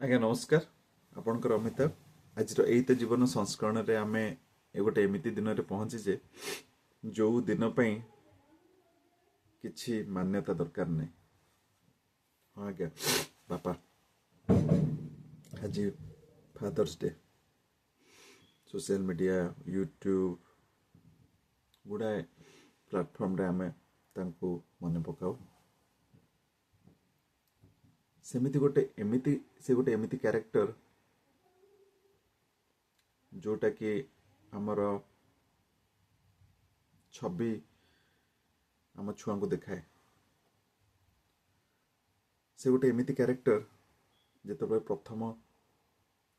आज्ञा नमस्कार आपणकर अमिताभ आज एत जीवन संस्करण रे आमे गोटे एमिति दिन रे पहुंचीजे जो दिन पई किछि मान्यता दरकार नहीं। हाँ आज्ञा बापा आज Father's Day social media YouTube गुड़ाए प्लेटफॉर्म रे आमे तांको मन पकाऊ सेमिति गोटे एमिति कैरेक्टर जोटा कि आमर छवि आम छुआ को देखाए से गोटे एमिति कैरेक्टर जिते प्रथम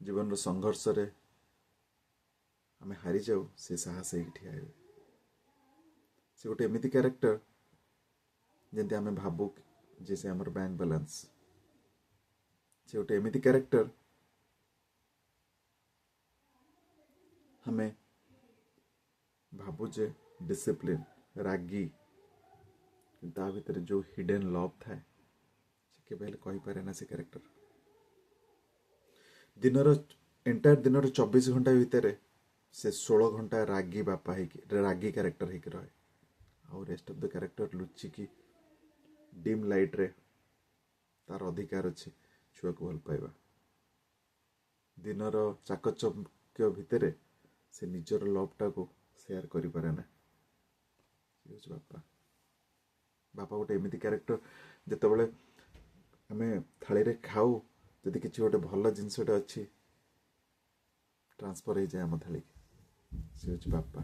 जीवन संघर्ष रे आमे हारी जाऊ से साहस ठिया से गोटे एमिति कैरेक्टर जंती आमे भाबू जे से आमर बैंक बैलेंस से गोटे एमिति कैरेक्टर हमें भाबुजे डिसिप्लिन रागी ता भीतर जो हिडन लव था से केवल कही पारे ना से कैरेक्टर दिनर एंटायर दिनर 24 घंटा भीतर से 16 घंटा रागी बापा रागी कैरेक्टर है रहे आउ रेस्ट ऑफ द कैरेक्टर लुचि की डिम लाइट रे तार अधिकार अच्छे छुआ को भल पाइबा दिनर चाकचक्य भितर से निजर लवटा को शेयर करि पारे ना बापा बापा गोटे एमिति कैरेक्टर जितेबाला आमे थाली रे खाऊ जदि किसी गोटे भल जिनसटे अच्छी ट्रांसफर हो जाए आम थाली सी हूँ बापा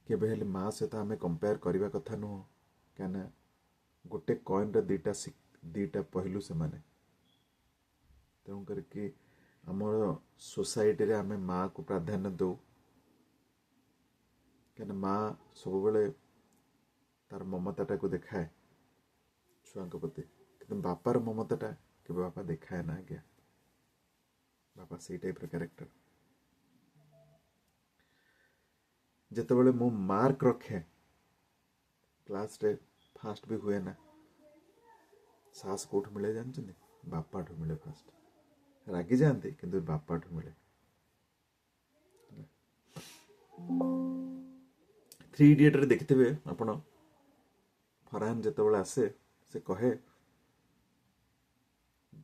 केबे माँ सहित आमे कंपेयर करने कथा नुह क्या गोटे कॉइन रे दीटा पहलू से माने तेणु करके आमर सोसाइटी रे आमे माँ को प्राधान्य दो क्या माँ सब बेले तार ममताटा को देखाए छुआ प्रति कि बापार ममताटा के बापा देखाए ना आज्ञा बापा से टाइप कैरेक्टर जितेबाला मु मार्क रखे क्लास रे फास्ट भी हुए ना साहस कौट मिले जानते बापा ठू मिले फास्ट रागी जाती किंतु बापा ठू मिले 3 इडियट रे देखिथिबे आपण फरहान जितेबाला आसे से कहे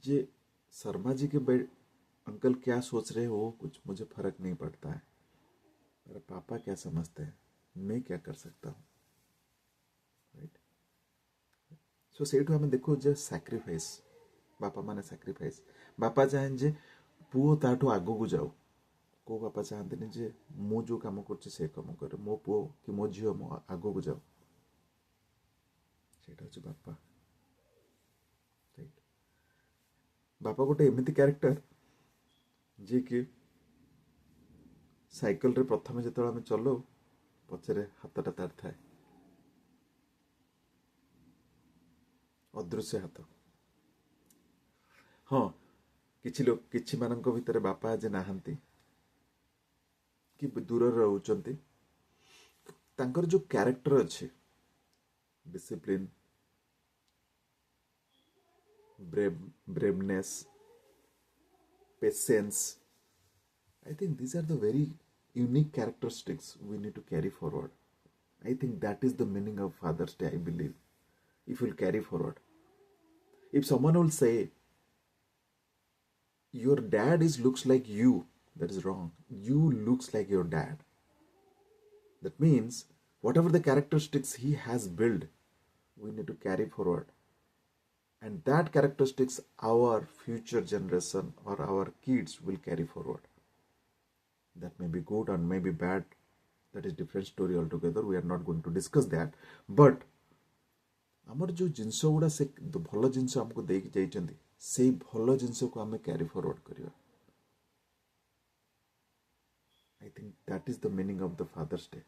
जे शर्मा जी के अंकल क्या सोच रहे हो कुछ मुझे फर्क नहीं पड़ता है मेरे पापा क्या समझते हैं मैं क्या कर सकता हूँ राइट सो सेठू आम देखो जे सैक्रिफाइस बापा माने सैक्रिफाइस बापा चाहें जे पुओ ताठू आगो को जाओ को बापा चाहते जे मु जो काम कर से कम कर मो पुओ कि मो झील मो आगो को जाओ सेटा हूँ बापा राइट बापा गोटे एमिति कैरेक्टर जी कि साइकिल रे प्रथम जो आम चलो पचरे हाथटा तार थाए अदृश्य हाथ हाँ किछि लोग किछि मानक भितर बापा आज नाहंती कि दूर रोचंती तांकर जो कैरेक्टर अच्छे discipline braveness patience I think these are the very unique characteristics we need to carry forward. I think that is the meaning of Father's Day, I believe. If you'll carry forward. If someone will say, your dad looks like you, that is wrong. You looks like your dad. That means, whatever the characteristics he has built, we need to carry forward. And that characteristics our future generation or our kids will carry forward. That may be good or may be bad. That is different story altogether. We are not going to discuss that. But आमर जो जिनस गुड़ा से भल जिनस आमको देकी जाइछन्ती से भल जिनस को आमे कैरी फॉरवर्ड करिवा I think that is the meaning of the Father's Day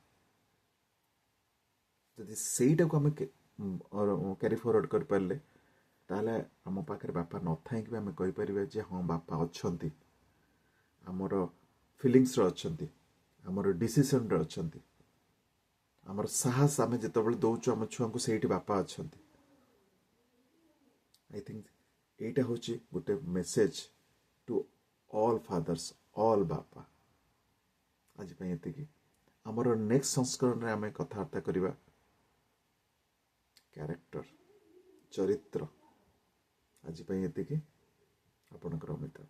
जदि सेटा को आमे कैरी फॉरवर्ड कर परले ताले आम पाखरे बापा न थाई कि आमे कहि परिबा जे हां बापा अछंती आमर फिलिंग्स रो अछंती आमर डिसीजन रो अछंती आमर साहस आमे जेतेबेले दउछु आम छुआ को सेठी बापा अछंती आई थिंक एटा होची गोटे message to all fathers all बापा आज पे एतिकी आमर नेक्स्ट संस्करण रे आमे कथावार्ता करिबा कैरेक्टर चरित्र आज पे एतिकी आपनकर अमिता।